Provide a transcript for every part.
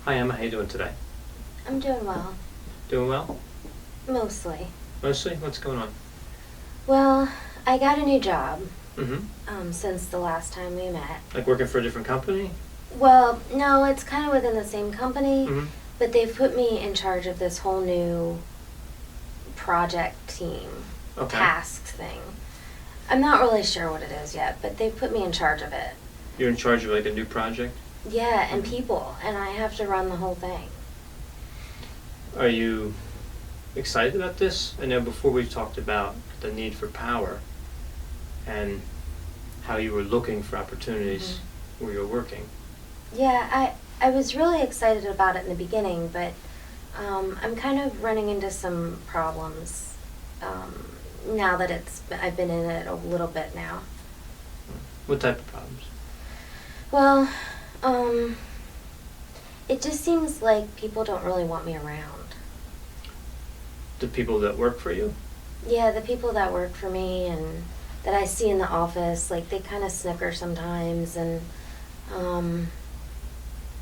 Hi Emma, how you doing today? I'm doing well. Doing well? Mostly. Mostly? What's going on? Well, I got a new job Mm-hmm. since the last time we met. Like working for a different company? Well, no, it's kind of within the same company, Mm-hmm. but they've put me in charge of this whole new project team, Okay. tasks thing. I'm not really sure what it is yet, but they've put me in charge of it. You're in charge of like a new project? Yeah, and Mhm. people, and I have to run the whole thing. Are you excited about this? I know before we talked about the need for power and how you were looking for opportunities where you're working. Yeah, I was really excited about it in the beginning, but I'm kind of running into some problems now that I've been in it a little bit now. What type of problems? Well, um, it just seems like people don't really want me around. The people that work for you? Yeah, the people that work for me and that I see in the office, like they kind of snicker sometimes, and um,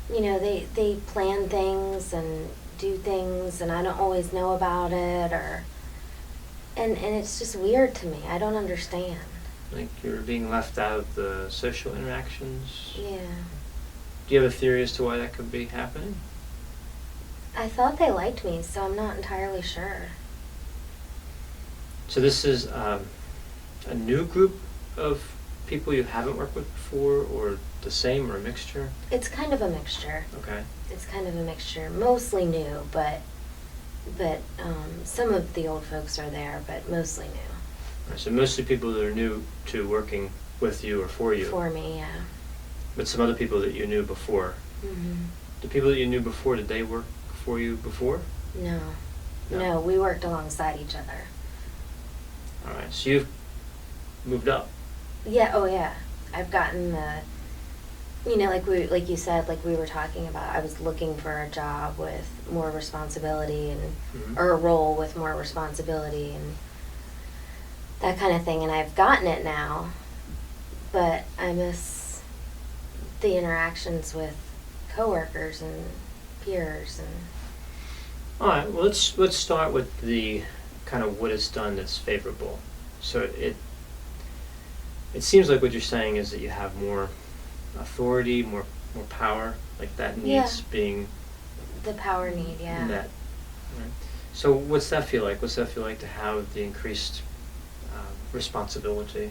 they plan things and do things, and I don't always know about it, or and it's just weird to me. I don't understand. Like you're being left out of the social interactions? Yeah. Do you have a theory as to why that could be happening? I thought they liked me, so I'm not entirely sure. So this is a new group of people you haven't worked with before, or the same, or a mixture? It's kind of a mixture. Okay. It's kind of a mixture. Mostly new, but some of the old folks are there, but mostly new. All right, so mostly people that are new to working with you or for you. For me, yeah. But some other people that you knew before. Mhm. The people that you knew before, did they work for you before? No. No. No, we worked alongside each other. All right, so you've moved up. Yeah, oh yeah. I've gotten like you said, like we were talking about, I was looking for a job with more responsibility and Mhm. or a role with more responsibility and that kind of thing, and I've gotten it now, but I miss the interactions with coworkers and peers and All right, well let's start with the kind of what it's done that's favorable. So it seems like what you're saying is that you have more authority, more power, like that needs Yeah. being the power need, yeah. met. Right. So what's that feel like? What's that feel like to have the increased responsibility?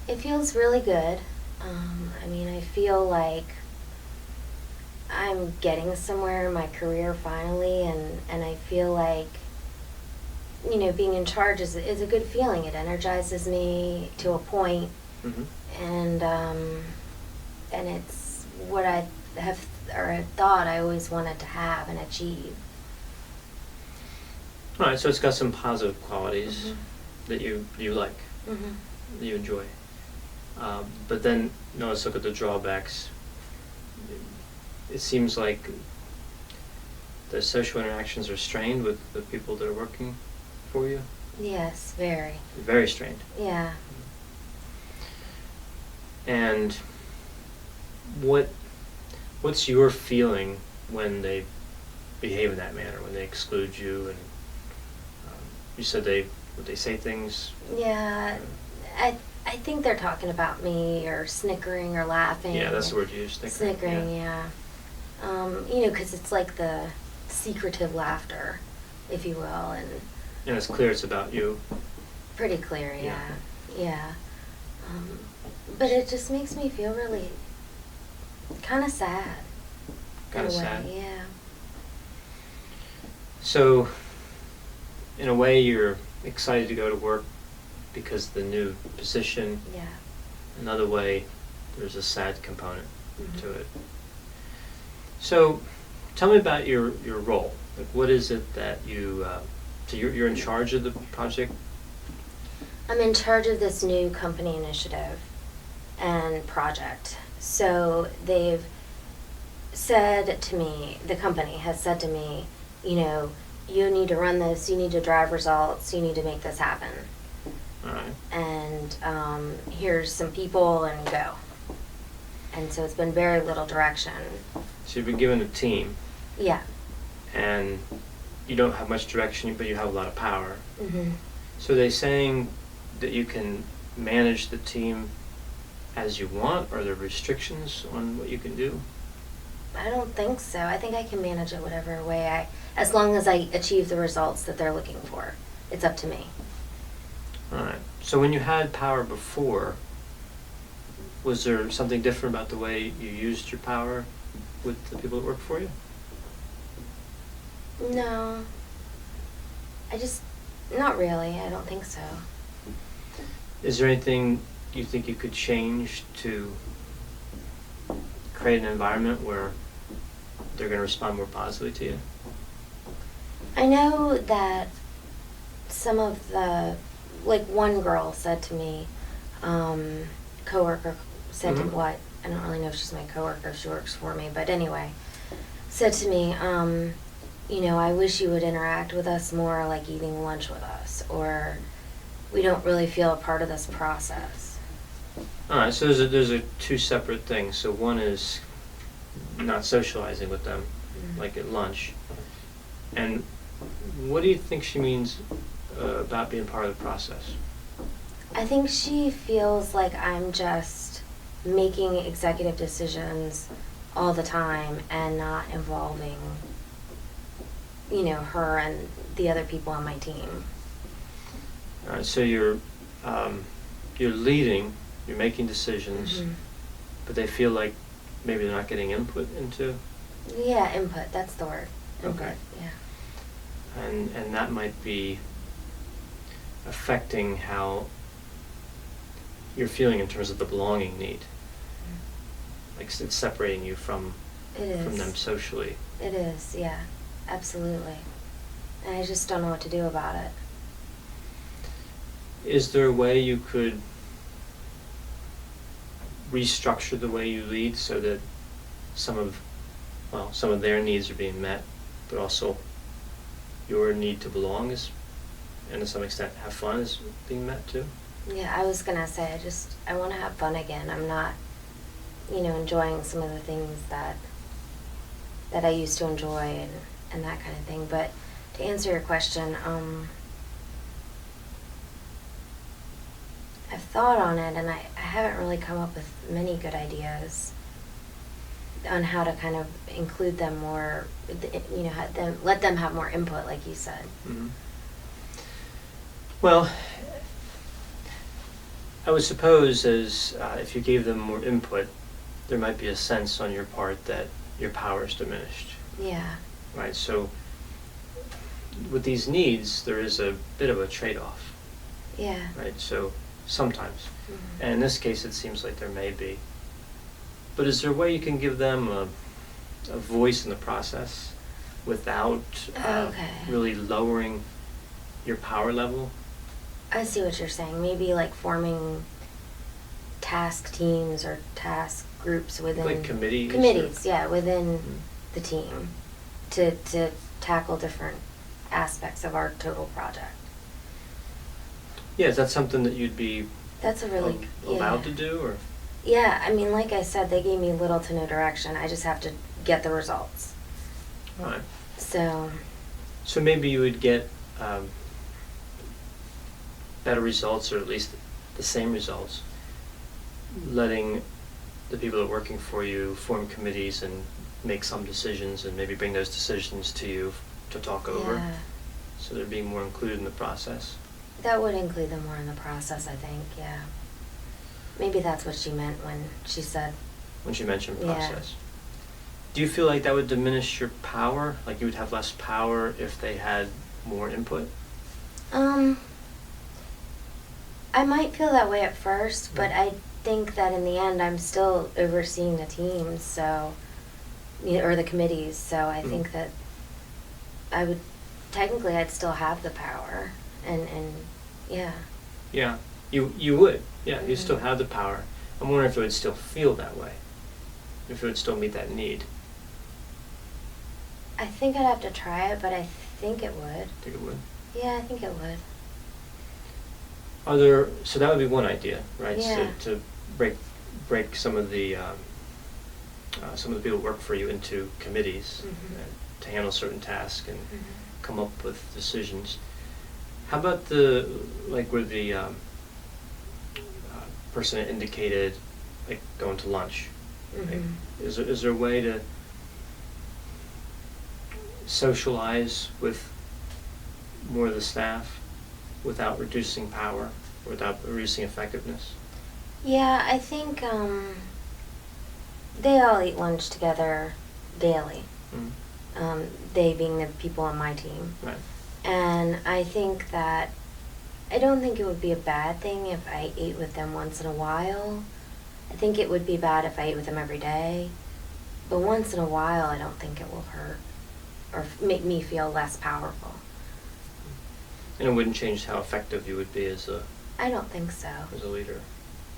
It feels really good. I mean, I feel like I'm getting somewhere in my career finally, and I feel like, being in charge is a good feeling. It energizes me to a point, Mm-hmm. and it's what I have or I thought I always wanted to have and achieve. All right, so it's got some positive qualities Mhm. that you like, Mhm. that you enjoy. But then, let's look at the drawbacks. It seems like the social interactions are strained with the people that are working for you. Yes, very. Very strained. Yeah. And what's your feeling when they behave in that manner, when they exclude you, and you said would they say things? Yeah. I think they're talking about me or snickering or laughing. Yeah, that's the word you used. Snickering, yeah. Because it's like the secretive laughter, if you will, and And it's clear it's about you. pretty clear, yeah. Yeah. Yeah. But it just makes me feel really kind of sad. Kind of in a way, sad. yeah. So, in a way, you're excited to go to work because of the new position. Yeah. Another way, there's a sad component Mhm. to it. So, tell me about your role. Like, what is it that you? So you're in charge of the project. I'm in charge of this new company initiative and project. So they've said to me, the company has said to me, you need to run this, you need to drive results, you need to make this happen. All right. And here's some people and go. And so it's been very little direction. So you've been given a team, Yeah. and you don't have much direction, but you have a lot of power. Mhm. So are they saying that you can manage the team as you want? Are there restrictions on what you can do? I don't think so. I think I can manage it whatever way as long as I achieve the results that they're looking for. It's up to me. All right. So when you had power before, was there something different about the way you used your power with the people that work for you? No. Not really. I don't think so. Is there anything you think you could change to create an environment where they're going to respond more positively to you? I know that some of one girl said to me, coworker said to me, Mhm. what? I don't really know if she's my coworker, if she works for me, but anyway, said to me, I wish you would interact with us more like eating lunch with us, or we don't really feel a part of this process. All right, so there's a two separate things. So one is not socializing with them, like at lunch. And what do you think she means about being part of the process? I think she feels like I'm just making executive decisions all the time and not involving, her and the other people on my team. All right, so you're leading, you're making decisions, Mhm. but they feel like maybe they're not getting input into, Yeah, input, that's the word. Input, Okay. yeah. and that might be affecting how you're feeling in terms of the belonging need. Like it's separating you from It is. them socially. It is, yeah, absolutely. And I just don't know what to do about it. Is there a way you could restructure the way you lead so that some of their needs are being met, but also your need to belong is, and to some extent have fun is being met too? Yeah, I was gonna say, I want to have fun again. I'm not, enjoying some of the things that I used to enjoy and that kind of thing. But to answer your question, I've thought on it, and I haven't really come up with many good ideas on how to kind of include them more, let them have more input, like you said. Mm-hmm. Well, I would suppose if you gave them more input, there might be a sense on your part that your power is diminished. Yeah. Right, so with these needs, there is a bit of a trade-off. Yeah. Right, so sometimes. Mm-hmm. And in this case, it seems like there may be. But is there a way you can give them a voice in the process without really lowering your power level? I see what you're saying. Maybe like forming task teams or task groups within... Like committees? Committees, yeah, within Mhm. the team to tackle different aspects of our total project. Yeah, is that something that you'd be That's a really... allowed to do? Or? Yeah, I mean, like I said, they gave me little to no direction. I just have to get the results. All right. So maybe you would get better results, or at least the same results, letting the people that are working for you form committees and make some decisions, and maybe bring those decisions to you to talk over. Yeah. So they're being more included in the process. That would include them more in the process, I think, yeah. Maybe that's what she meant when she said... When she mentioned Yeah. process. Do you feel like that would diminish your power? Like you would have less power if they had more input? I might feel that way at first, but I think that in the end I'm still overseeing the teams, so, or the committees, so I think that technically I'd still have the power, and yeah. Yeah, you would. Yeah, you Mhm. still have the power. I'm wondering if it would still feel that way. If it would still meet that need. I think I'd have to try it, but I think it would. Think it would? Yeah, I think it would. So that would be one idea, right? Yeah. So to break some of the some of the people who work for you into committees Mhm. to handle certain tasks and Mhm. come up with decisions. How about the, like where the person indicated, like going to lunch? Like, Mhm. is there a way to socialize with more of the staff without reducing power, without reducing effectiveness? Yeah, I think they all eat lunch together daily. Mm. They being the people on my team. Right. And I think that I don't think it would be a bad thing if I ate with them once in a while. I think it would be bad if I ate with them every day. But once in a while, I don't think it will hurt or make me feel less powerful. And it wouldn't change how effective you would be as I don't think so. a leader.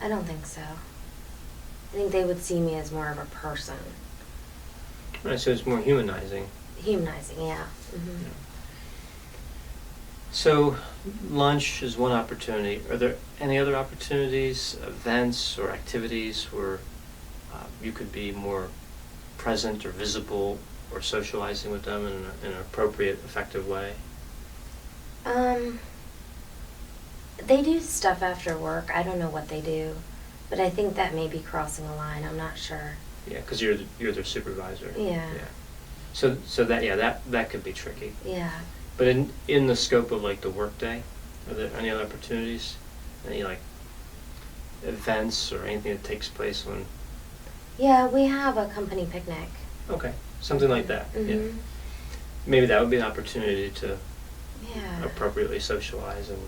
I don't think so. I think they would see me as more of a person. Right, so it's more humanizing. Humanizing, yeah. Mm-hmm. Yeah. So lunch is one opportunity. Are there any other opportunities, events or activities where you could be more present or visible or socializing with them in an appropriate, effective way? They do stuff after work. I don't know what they do, but I think that may be crossing a line. I'm not sure. Yeah, because you're their supervisor. Yeah. Yeah. So that could be tricky. Yeah. But in the scope of like the workday, are there any other opportunities? Any like events or anything that takes place when? Yeah, we have a company picnic. Okay, something like that. Yeah. Mhm. Maybe that would be an opportunity to Yeah. appropriately socialize and.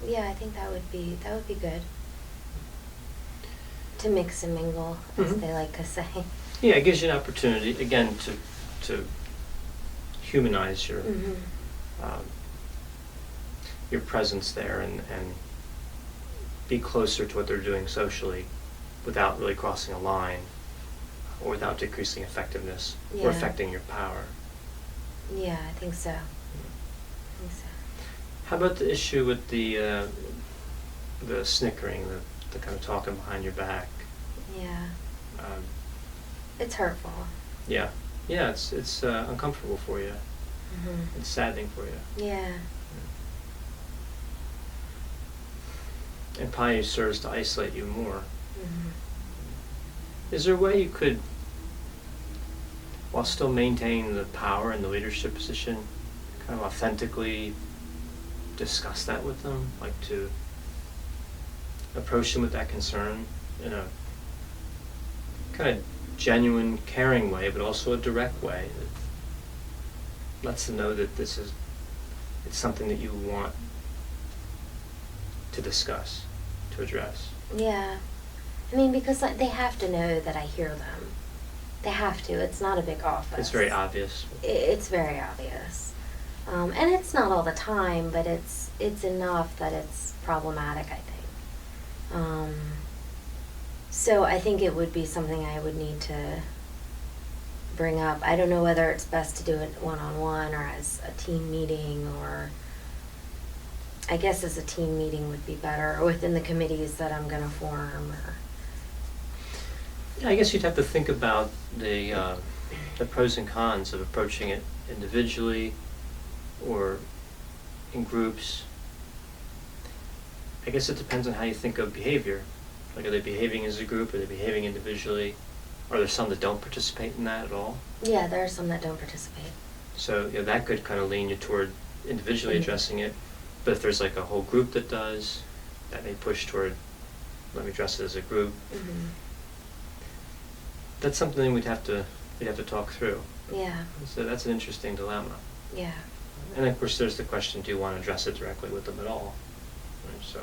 Yeah, I think that would be good. To mix and mingle, as Mhm. they like to say. Yeah, it gives you an opportunity again to humanize Mhm. um, your presence there and be closer to what they're doing socially without really crossing a line or without decreasing effectiveness or Yeah. affecting your power. Yeah, I think so. I think so. How about the issue with the snickering, the kind of talking behind your back? Yeah. Um, It's hurtful. yeah, yeah, it's uncomfortable for you. Mhm. It's saddening for you. Yeah. And probably serves to isolate you more. Mhm. Is there a way you could, while still maintaining the power and the leadership position, kind of authentically discuss that with them? Like to approach them with that concern in a kind of genuine, caring way, but also a direct way that lets them know that it's something that you want to discuss, to address. Yeah. I mean, because like, they have to know that I hear them. They have to. It's not a big office. It's very obvious. It's very obvious. And it's not all the time, but it's enough that it's problematic, I think. So I think it would be something I would need to bring up. I don't know whether it's best to do it one-on-one or as a team meeting, or I guess as a team meeting would be better, or within the committees that I'm going to form. Or I guess you'd have to think about the pros and cons of approaching it individually or in groups. I guess it depends on how you think of behavior. Like, are they behaving as a group? Are they behaving individually? Are there some that don't participate in that at all? Yeah, there are some that don't participate. So that could kind of lean you toward individually Mhm. addressing it. But if there's like a whole group that does, that may push toward, let me address it as a group. Mhm. That's something we'd have to talk through. Yeah. So that's an interesting dilemma. Yeah. And of course, there's the question: do you want to address it directly with them at all? Right, so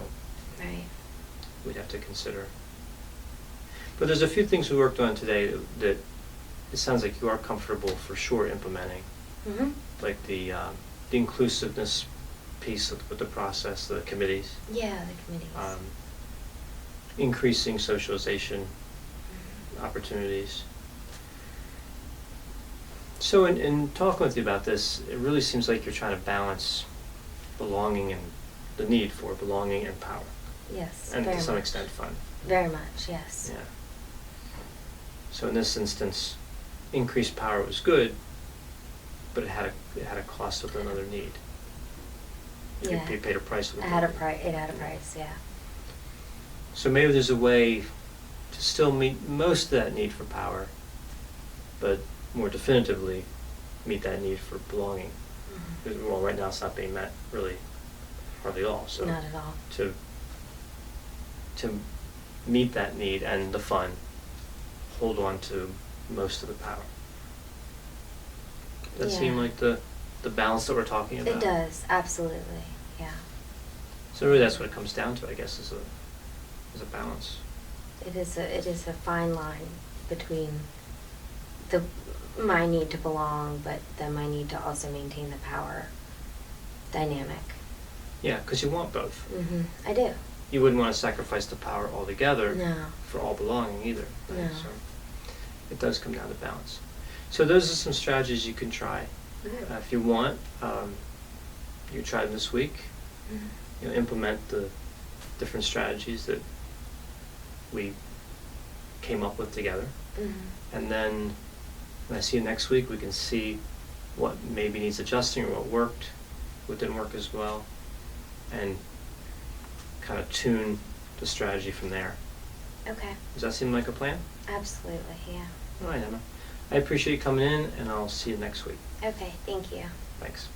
Right. we'd have to consider. But there's a few things we worked on today that it sounds like you are comfortable for sure implementing, Mhm. like the inclusiveness piece with the process, the committees, Yeah, the committees. increasing socialization Mhm. opportunities. So in talking with you about this, it really seems like you're trying to balance belonging and the need for belonging and power, Yes. and very to some much. extent fun. Very much. Yes. Yeah. So in this instance, increased power was good, but it had a cost with another need. You paid a price with It had a need. price. It had a price. Yeah. So maybe there's a way to still meet most of that need for power, but more definitively meet that need for belonging. Mm-hmm. Well, right now it's not being met really hardly at all. So Not at all. To meet that need and the fun, hold on to most of the power. Does that seem like the balance that we're talking about? It does, absolutely, yeah. So really that's what it comes down to, I guess, is a balance. It is a fine line between my need to belong, but then my need to also maintain the power dynamic. Yeah, because you want both. Mm-hmm. I do. You wouldn't want to sacrifice the power altogether No. for all belonging either. Right? No. So it does come down to balance. So those are some strategies you can try. If you want, you try them this week. Mm-hmm. Implement the different strategies that we came up with together. Mm-hmm. And then when I see you next week, we can see what maybe needs adjusting or what worked, what didn't work as well, and kind of tune the strategy from there. Okay. Does that seem like a plan? Absolutely, yeah. All right, Emma. I appreciate you coming in, and I'll see you next week. Okay, thank you. Thanks.